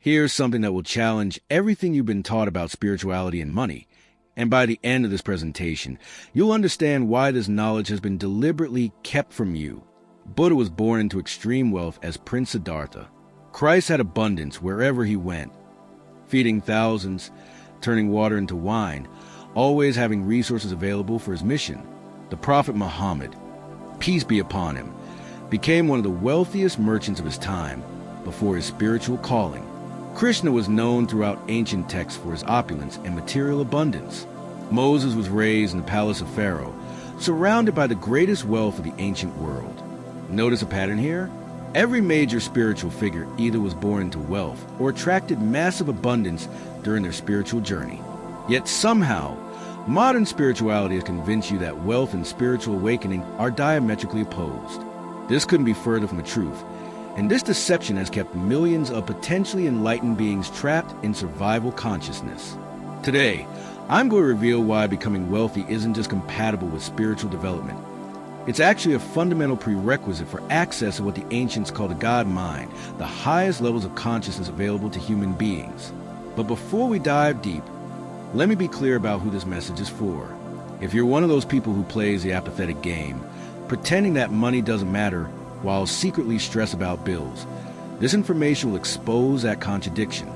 Here's something that will challenge everything you've been taught about spirituality and money. And by the end of this presentation, you'll understand why this knowledge has been deliberately kept from you. Buddha was born into extreme wealth as Prince Siddhartha. Christ had abundance wherever he went, feeding thousands, turning water into wine, always having resources available for his mission. The Prophet Muhammad, peace be upon him, became one of the wealthiest merchants of his time before his spiritual calling. Krishna was known throughout ancient texts for his opulence and material abundance. Moses was raised in the palace of Pharaoh, surrounded by the greatest wealth of the ancient world. Notice a pattern here? Every major spiritual figure either was born into wealth or attracted massive abundance during their spiritual journey. Yet somehow, modern spirituality has convinced you that wealth and spiritual awakening are diametrically opposed. This couldn't be further from the truth, and this deception has kept millions of potentially enlightened beings trapped in survival consciousness. Today, I'm going to reveal why becoming wealthy isn't just compatible with spiritual development. It's actually a fundamental prerequisite for access to what the ancients call the God mind, the highest levels of consciousness available to human beings. But before we dive deep, let me be clear about who this message is for. If you're one of those people who plays the apathetic game, pretending that money doesn't matter while secretly stressed about bills, this information will expose that contradiction.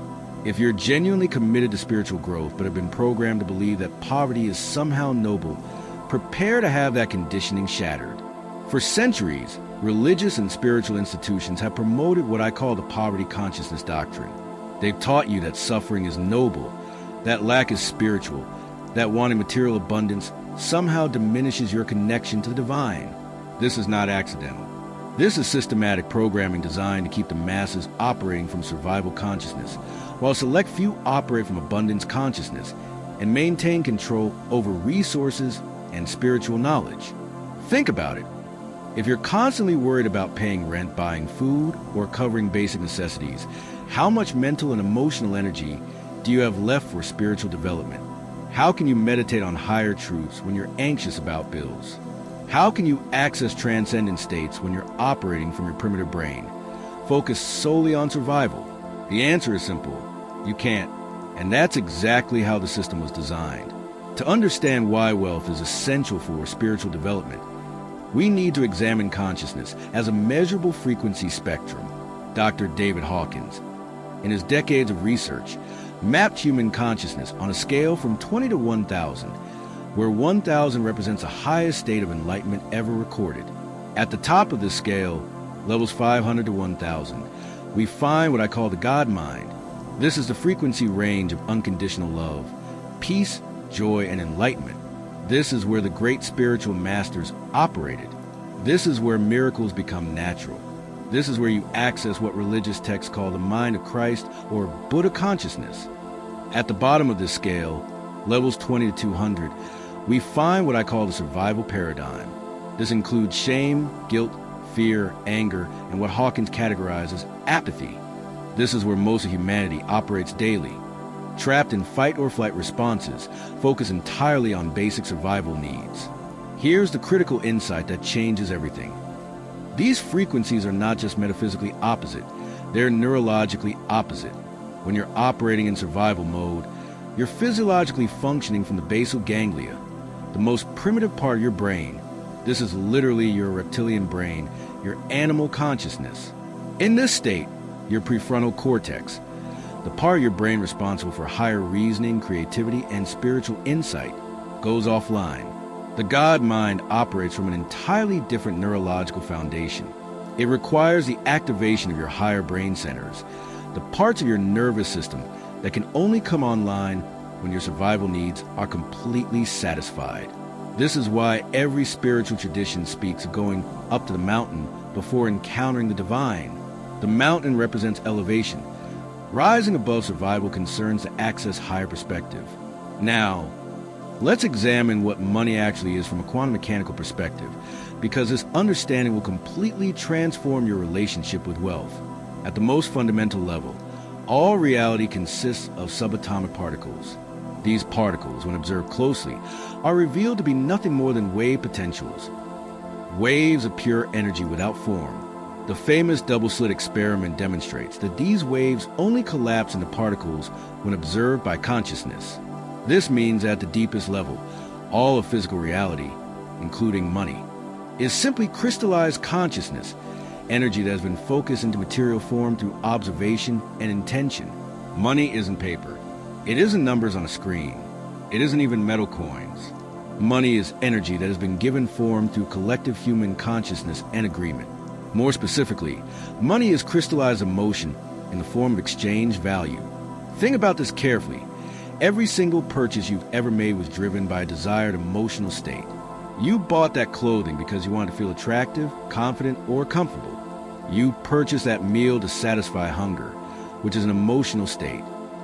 If you're genuinely committed to spiritual growth but have been programmed to believe that poverty is somehow noble, prepare to have that conditioning shattered. For centuries, religious and spiritual institutions have promoted what I call the poverty consciousness doctrine. They've taught you that suffering is noble, that lack is spiritual, that wanting material abundance somehow diminishes your connection to the divine. This is not accidental. This is systematic programming designed to keep the masses operating from survival consciousness, while a select few operate from abundance consciousness and maintain control over resources and spiritual knowledge. Think about it. If you're constantly worried about paying rent, buying food, or covering basic necessities, how much mental and emotional energy do you have left for spiritual development? How can you meditate on higher truths when you're anxious about bills? How can you access transcendent states when you're operating from your primitive brain, focused solely on survival? The answer is simple. You can't. And that's exactly how the system was designed. To understand why wealth is essential for spiritual development, we need to examine consciousness as a measurable frequency spectrum. Dr. David Hawkins, in his decades of research, mapped human consciousness on a scale from 20 to 1,000, where 1,000 represents the highest state of enlightenment ever recorded. At the top of this scale, levels 500 to 1,000, we find what I call the God mind. This is the frequency range of unconditional love, peace, joy, and enlightenment. This is where the great spiritual masters operated. This is where miracles become natural. This is where you access what religious texts call the mind of Christ or Buddha consciousness. At the bottom of this scale, levels 20 to 200, we find what I call the survival paradigm. This includes shame, guilt, fear, anger, and what Hawkins categorizes as apathy. This is where most of humanity operates daily, trapped in fight-or-flight responses, focused entirely on basic survival needs. Here's the critical insight that changes everything. These frequencies are not just metaphysically opposite, they're neurologically opposite. When you're operating in survival mode, you're physiologically functioning from the basal ganglia, the most primitive part of your brain. This is literally your reptilian brain, your animal consciousness. In this state, your prefrontal cortex, the part of your brain responsible for higher reasoning, creativity, and spiritual insight, goes offline. The God mind operates from an entirely different neurological foundation. It requires the activation of your higher brain centers, the parts of your nervous system that can only come online when your survival needs are completely satisfied. This is why every spiritual tradition speaks of going up to the mountain before encountering the divine. The mountain represents elevation. Rising above survival concerns to access higher perspective. Now, let's examine what money actually is from a quantum mechanical perspective, because this understanding will completely transform your relationship with wealth. At the most fundamental level, all reality consists of subatomic particles. These particles, when observed closely, are revealed to be nothing more than wave potentials. Waves of pure energy without form. The famous double-slit experiment demonstrates that these waves only collapse into particles when observed by consciousness. This means at the deepest level, all of physical reality, including money, is simply crystallized consciousness, energy that has been focused into material form through observation and intention. Money isn't paper. It isn't numbers on a screen. It isn't even metal coins. Money is energy that has been given form through collective human consciousness and agreement. More specifically, money is crystallized emotion in the form of exchange value. Think about this carefully. Every single purchase you've ever made was driven by a desired emotional state. You bought that clothing because you wanted to feel attractive, confident, or comfortable. You purchased that meal to satisfy hunger, which is an emotional state.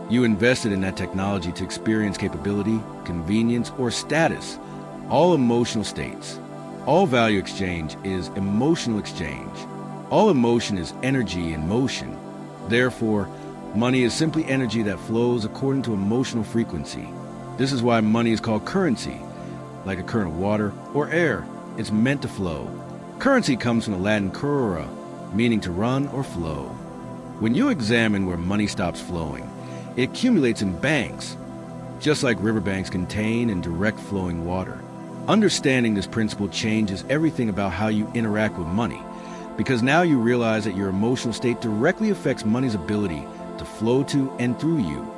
You invested in that technology to experience capability, convenience, or status, all emotional states. All value exchange is emotional exchange. All emotion is energy in motion. Therefore, money is simply energy that flows according to emotional frequency. This is why money is called currency. Like a current of water or air, it's meant to flow. Currency comes from the Latin currere, meaning to run or flow. When you examine where money stops flowing, it accumulates in banks, just like riverbanks contain and direct flowing water. Understanding this principle changes everything about how you interact with money, because now you realize that your emotional state directly affects money's ability to flow to and through you.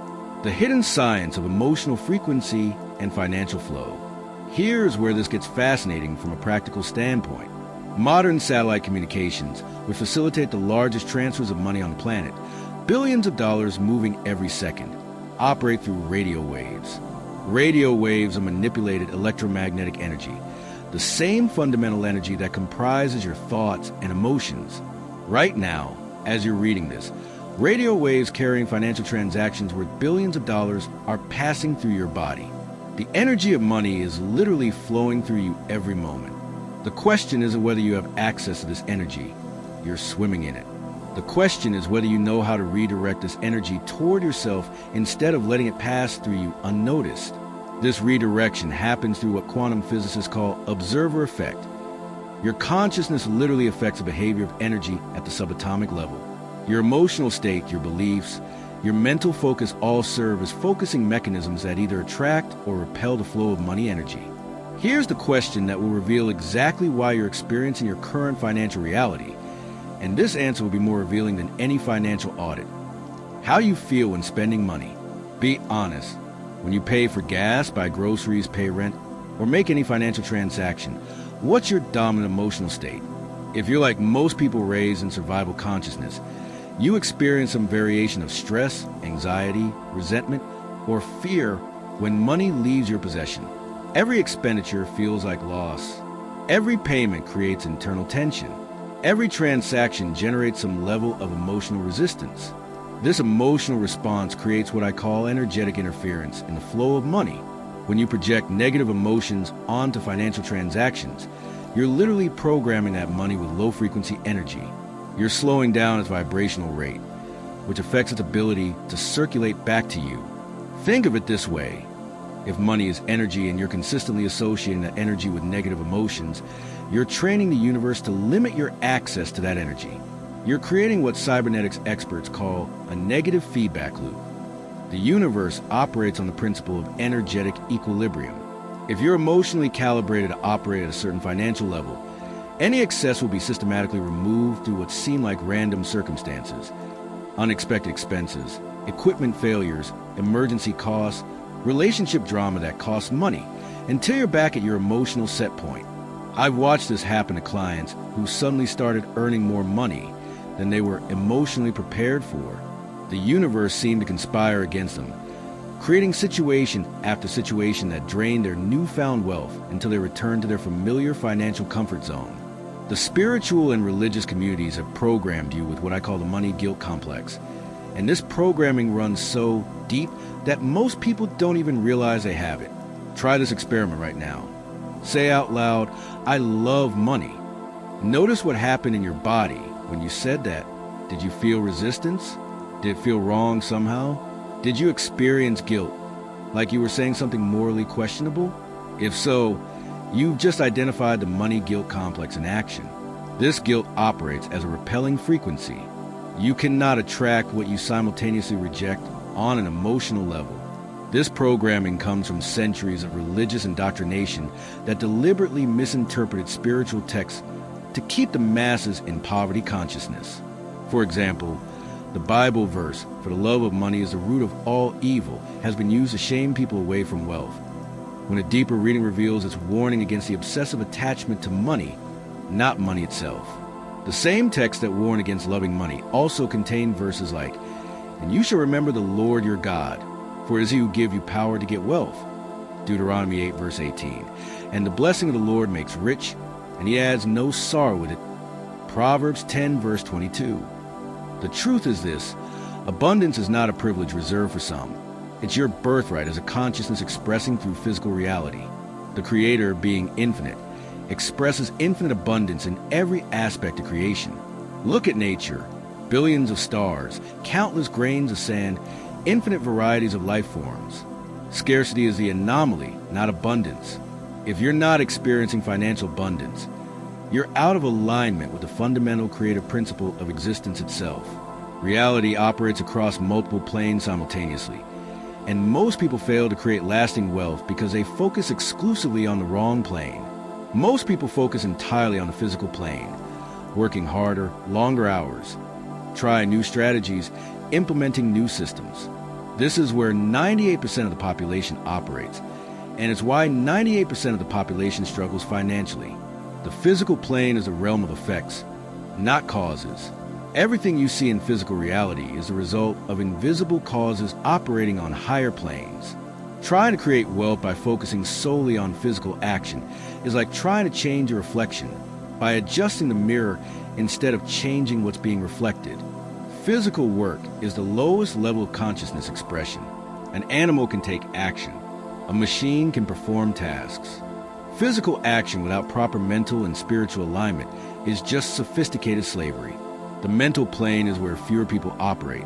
The hidden science of emotional frequency and financial flow. Here's where this gets fascinating from a practical standpoint. Modern satellite communications, which facilitate the largest transfers of money on the planet, billions of dollars moving every second, operate through radio waves. Radio waves are manipulated electromagnetic energy, the same fundamental energy that comprises your thoughts and emotions. Right now, as you're reading this, radio waves carrying financial transactions worth billions of dollars are passing through your body. The energy of money is literally flowing through you every moment. The question isn't whether you have access to this energy. You're swimming in it. The question is whether you know how to redirect this energy toward yourself instead of letting it pass through you unnoticed. This redirection happens through what quantum physicists call observer effect. Your consciousness literally affects the behavior of energy at the subatomic level. Your emotional state, your beliefs, your mental focus all serve as focusing mechanisms that either attract or repel the flow of money energy. Here's the question that will reveal exactly why you're experiencing your current financial reality, and this answer will be more revealing than any financial audit. How you feel when spending money. Be honest. When you pay for gas, buy groceries, pay rent, or make any financial transaction, what's your dominant emotional state? If you're like most people raised in survival consciousness, you experience some variation of stress, anxiety, resentment, or fear when money leaves your possession. Every expenditure feels like loss. Every payment creates internal tension. Every transaction generates some level of emotional resistance. This emotional response creates what I call energetic interference in the flow of money. When you project negative emotions onto financial transactions, you're literally programming that money with low-frequency energy. You're slowing down its vibrational rate, which affects its ability to circulate back to you. Think of it this way. If money is energy and you're consistently associating that energy with negative emotions, you're training the universe to limit your access to that energy. You're creating what cybernetics experts call a negative feedback loop. The universe operates on the principle of energetic equilibrium. If you're emotionally calibrated to operate at a certain financial level, any excess will be systematically removed through what seem like random circumstances, unexpected expenses, equipment failures, emergency costs, relationship drama that costs money, until you're back at your emotional set point. I've watched this happen to clients who suddenly started earning more money than they were emotionally prepared for. The universe seemed to conspire against them, creating situation after situation that drained their newfound wealth until they returned to their familiar financial comfort zone. The spiritual and religious communities have programmed you with what I call the money guilt complex. And this programming runs so deep that most people don't even realize they have it. Try this experiment right now. Say out loud, "I love money." Notice what happened in your body when you said that. Did you feel resistance? Did it feel wrong somehow? Did you experience guilt, like you were saying something morally questionable? If so, you've just identified the money guilt complex in action. This guilt operates as a repelling frequency. You cannot attract what you simultaneously reject on an emotional level. This programming comes from centuries of religious indoctrination that deliberately misinterpreted spiritual texts to keep the masses in poverty consciousness. For example, the Bible verse, "For the love of money is the root of all evil," has been used to shame people away from wealth, when a deeper reading reveals its warning against the obsessive attachment to money, not money itself. The same texts that warn against loving money also contain verses like, "And you shall remember the Lord your God, for it is he who give you power to get wealth," Deuteronomy 8 verse 18, "And the blessing of the Lord makes rich, and he adds no sorrow with it," Proverbs 10 verse 22. The truth is this: abundance is not a privilege reserved for some. It's your birthright as a consciousness expressing through physical reality. The Creator, being infinite, expresses infinite abundance in every aspect of creation. Look at nature: billions of stars, countless grains of sand, infinite varieties of life forms. Scarcity is the anomaly, not abundance. If you're not experiencing financial abundance, you're out of alignment with the fundamental creative principle of existence itself. Reality operates across multiple planes simultaneously, and most people fail to create lasting wealth because they focus exclusively on the wrong plane. Most people focus entirely on the physical plane, working harder, longer hours, trying new strategies, implementing new systems. This is where 98% of the population operates, and it's why 98% of the population struggles financially. The physical plane is a realm of effects, not causes. Everything you see in physical reality is the result of invisible causes operating on higher planes. Trying to create wealth by focusing solely on physical action is like trying to change a reflection by adjusting the mirror instead of changing what's being reflected. Physical work is the lowest level of consciousness expression. An animal can take action. A machine can perform tasks. Physical action without proper mental and spiritual alignment is just sophisticated slavery. The mental plane is where fewer people operate,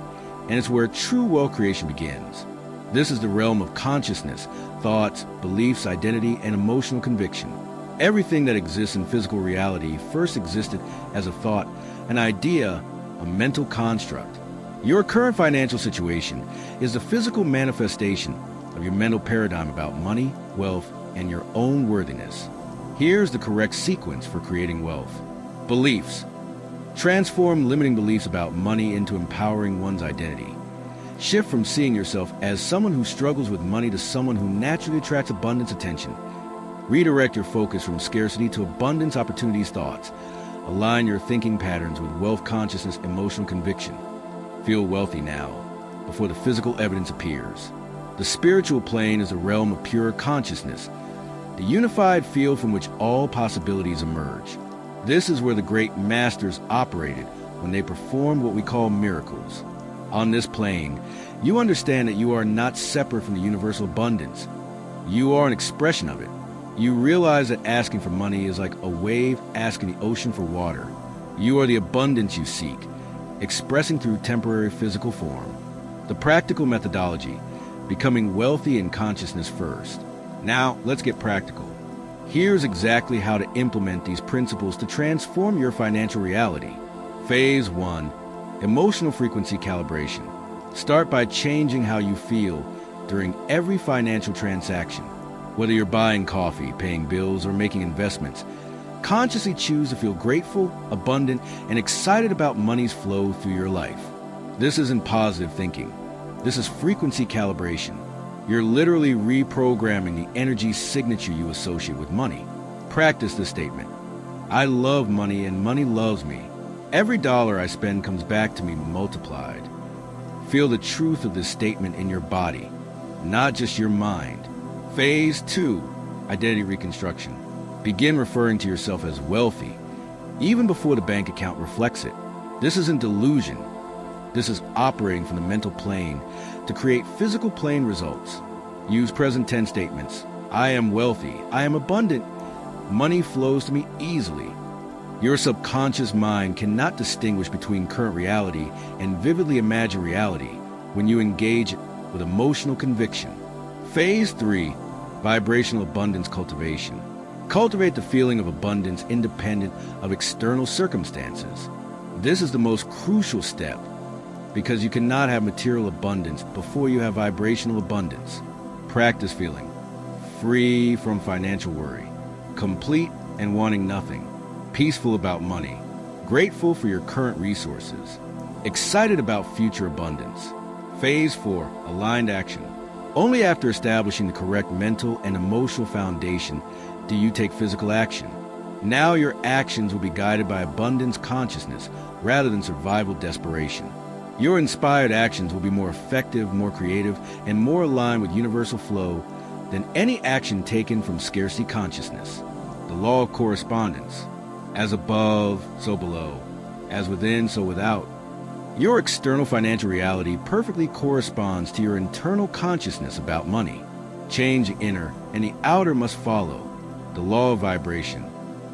and it's where true wealth creation begins. This is the realm of consciousness, thoughts, beliefs, identity, and emotional conviction. Everything that exists in physical reality first existed as a thought, an idea, a mental construct. Your current financial situation is the physical manifestation of your mental paradigm about money, wealth, and your own worthiness. Here's the correct sequence for creating wealth. Beliefs. Transform limiting beliefs about money into empowering one's identity. Shift from seeing yourself as someone who struggles with money to someone who naturally attracts abundance attention. Redirect your focus from scarcity to abundance opportunities thoughts. Align your thinking patterns with wealth consciousness, emotional conviction. Feel wealthy now, before the physical evidence appears. The spiritual plane is a realm of pure consciousness, the unified field from which all possibilities emerge. This is where the great masters operated when they performed what we call miracles. On this plane, you understand that you are not separate from the universal abundance. You are an expression of it. You realize that asking for money is like a wave asking the ocean for water. You are the abundance you seek, expressing through temporary physical form. The practical methodology: becoming wealthy in consciousness first. Now, let's get practical. Here's exactly how to implement these principles to transform your financial reality. Phase 1. Emotional frequency calibration. Start by changing how you feel during every financial transaction. Whether you're buying coffee, paying bills, or making investments, consciously choose to feel grateful, abundant, and excited about money's flow through your life. This isn't positive thinking. This is frequency calibration. You're literally reprogramming the energy signature you associate with money. Practice this statement: I love money and money loves me. Every dollar I spend comes back to me multiplied. Feel the truth of this statement in your body, not just your mind. Phase 2. Identity reconstruction. Begin referring to yourself as wealthy, even before the bank account reflects it. This isn't delusion. This is operating from the mental plane to create physical plane results. Use present tense statements. I am wealthy. I am abundant. Money flows to me easily. Your subconscious mind cannot distinguish between current reality and vividly imagined reality when you engage it with emotional conviction. Phase 3. Vibrational abundance cultivation. Cultivate the feeling of abundance independent of external circumstances. This is the most crucial step because you cannot have material abundance before you have vibrational abundance. Practice feeling free from financial worry, complete and wanting nothing, peaceful about money, grateful for your current resources, excited about future abundance. Phase 4, aligned action. Only after establishing the correct mental and emotional foundation do you take physical action. Now your actions will be guided by abundance consciousness rather than survival desperation. Your inspired actions will be more effective, more creative, and more aligned with universal flow than any action taken from scarcity consciousness. The law of correspondence. As above, so below. As within, so without. Your external financial reality perfectly corresponds to your internal consciousness about money. Change the inner, and the outer must follow. The law of vibration.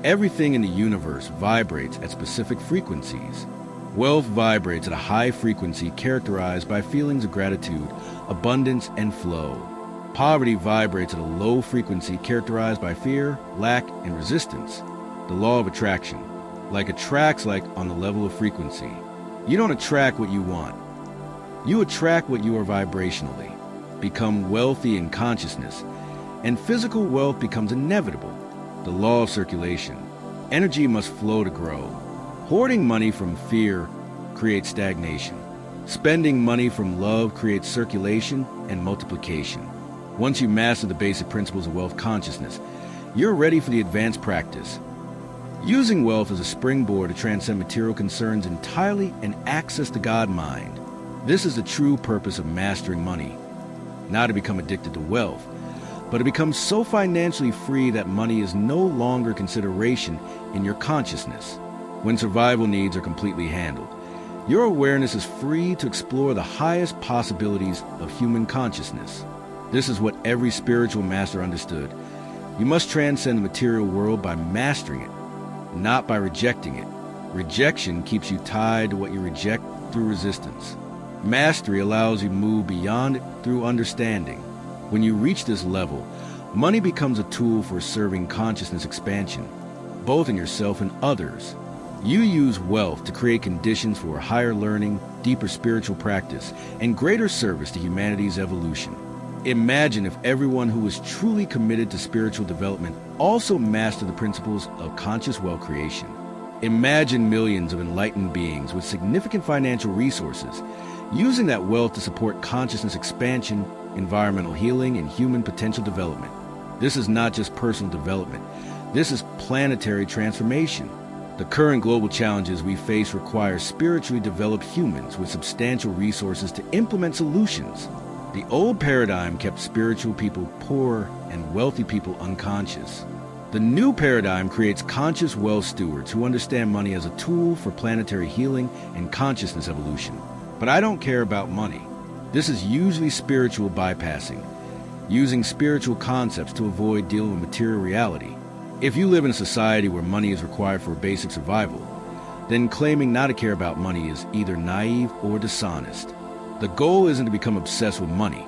Everything in the universe vibrates at specific frequencies. Wealth vibrates at a high frequency characterized by feelings of gratitude, abundance, and flow. Poverty vibrates at a low frequency characterized by fear, lack, and resistance. The law of attraction. Like attracts like on the level of frequency. You don't attract what you want. You attract what you are vibrationally. Become wealthy in consciousness, and physical wealth becomes inevitable. The law of circulation. Energy must flow to grow. Hoarding money from fear creates stagnation. Spending money from love creates circulation and multiplication. Once you master the basic principles of wealth consciousness, you're ready for the advanced practice. Using wealth as a springboard to transcend material concerns entirely and access the God mind. This is the true purpose of mastering money. Not to become addicted to wealth, but to become so financially free that money is no longer a consideration in your consciousness. When survival needs are completely handled, your awareness is free to explore the highest possibilities of human consciousness. This is what every spiritual master understood. You must transcend the material world by mastering it, not by rejecting it. Rejection keeps you tied to what you reject through resistance. Mastery allows you to move beyond it through understanding. When you reach this level, money becomes a tool for serving consciousness expansion, both in yourself and others. You use wealth to create conditions for higher learning, deeper spiritual practice, and greater service to humanity's evolution. Imagine if everyone who was truly committed to spiritual development also mastered the principles of conscious wealth creation. Imagine millions of enlightened beings with significant financial resources using that wealth to support consciousness expansion, environmental healing, and human potential development. This is not just personal development. This is planetary transformation. The current global challenges we face require spiritually developed humans with substantial resources to implement solutions. The old paradigm kept spiritual people poor and wealthy people unconscious. The new paradigm creates conscious wealth stewards who understand money as a tool for planetary healing and consciousness evolution. But I don't care about money. This is usually spiritual bypassing, using spiritual concepts to avoid dealing with material reality. If you live in a society where money is required for basic survival, then claiming not to care about money is either naive or dishonest. The goal isn't to become obsessed with money.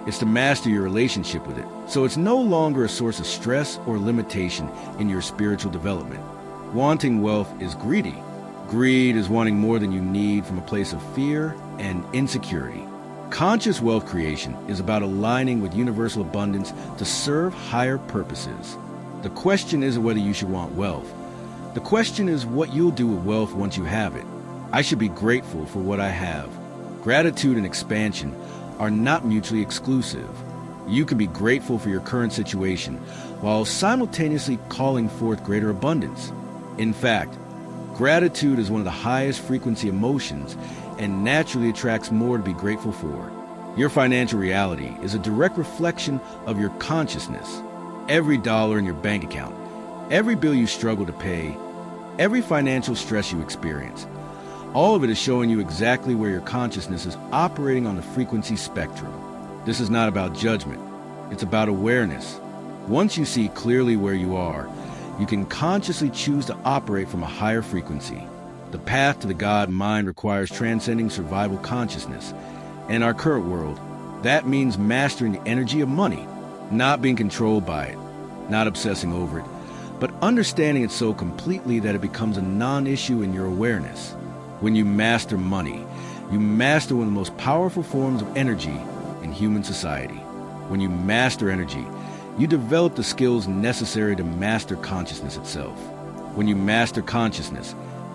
It's to master your relationship with it, so it's no longer a source of stress or limitation in your spiritual development. Wanting wealth is greedy. Greed is wanting more than you need from a place of fear and insecurity. Conscious wealth creation is about aligning with universal abundance to serve higher purposes. The question isn't whether you should want wealth. The question is what you'll do with wealth once you have it. I should be grateful for what I have. Gratitude and expansion are not mutually exclusive. You can be grateful for your current situation while simultaneously calling forth greater abundance. In fact, gratitude is one of the highest frequency emotions and naturally attracts more to be grateful for. Your financial reality is a direct reflection of your consciousness. Every dollar in your bank account, every bill you struggle to pay, every financial stress you experience, all of it is showing you exactly where your consciousness is operating on the frequency spectrum. This is not about judgment. It's about awareness. Once you see clearly where you are, you can consciously choose to operate from a higher frequency. The path to the God mind requires transcending survival consciousness. In our current world, that means mastering the energy of money, not being controlled by it, not obsessing over it, but understanding it so completely that it becomes a non-issue in your awareness. When you master money, you master one of the most powerful forms of energy in human society. When you master energy, you develop the skills necessary to master consciousness itself. When you master consciousness,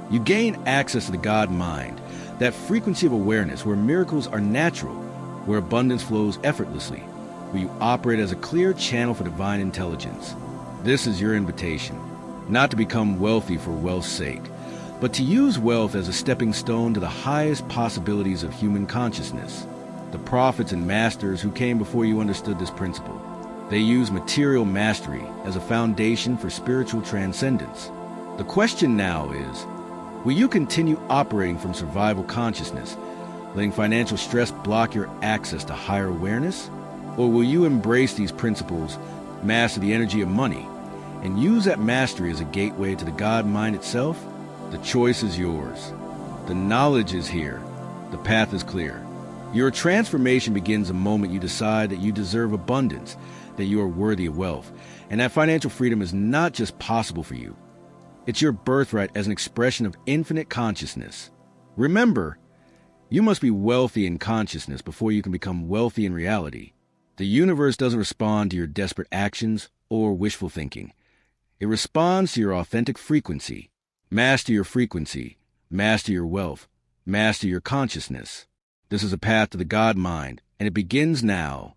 you gain access to the God mind, that frequency of awareness where miracles are natural, where abundance flows effortlessly, where you operate as a clear channel for divine intelligence. This is your invitation, not to become wealthy for wealth's sake, but to use wealth as a stepping stone to the highest possibilities of human consciousness. The prophets and masters who came before you understood this principle. They used material mastery as a foundation for spiritual transcendence. The question now is, will you continue operating from survival consciousness, letting financial stress block your access to higher awareness? Or will you embrace these principles, master the energy of money, and use that mastery as a gateway to the God mind itself? The choice is yours. The knowledge is here. The path is clear. Your transformation begins the moment you decide that you deserve abundance, that you are worthy of wealth, and that financial freedom is not just possible for you. It's your birthright as an expression of infinite consciousness. Remember, you must be wealthy in consciousness before you can become wealthy in reality. The universe doesn't respond to your desperate actions or wishful thinking. It responds to your authentic frequency. Master your frequency. Master your wealth. Master your consciousness. This is a path to the God mind, and it begins now.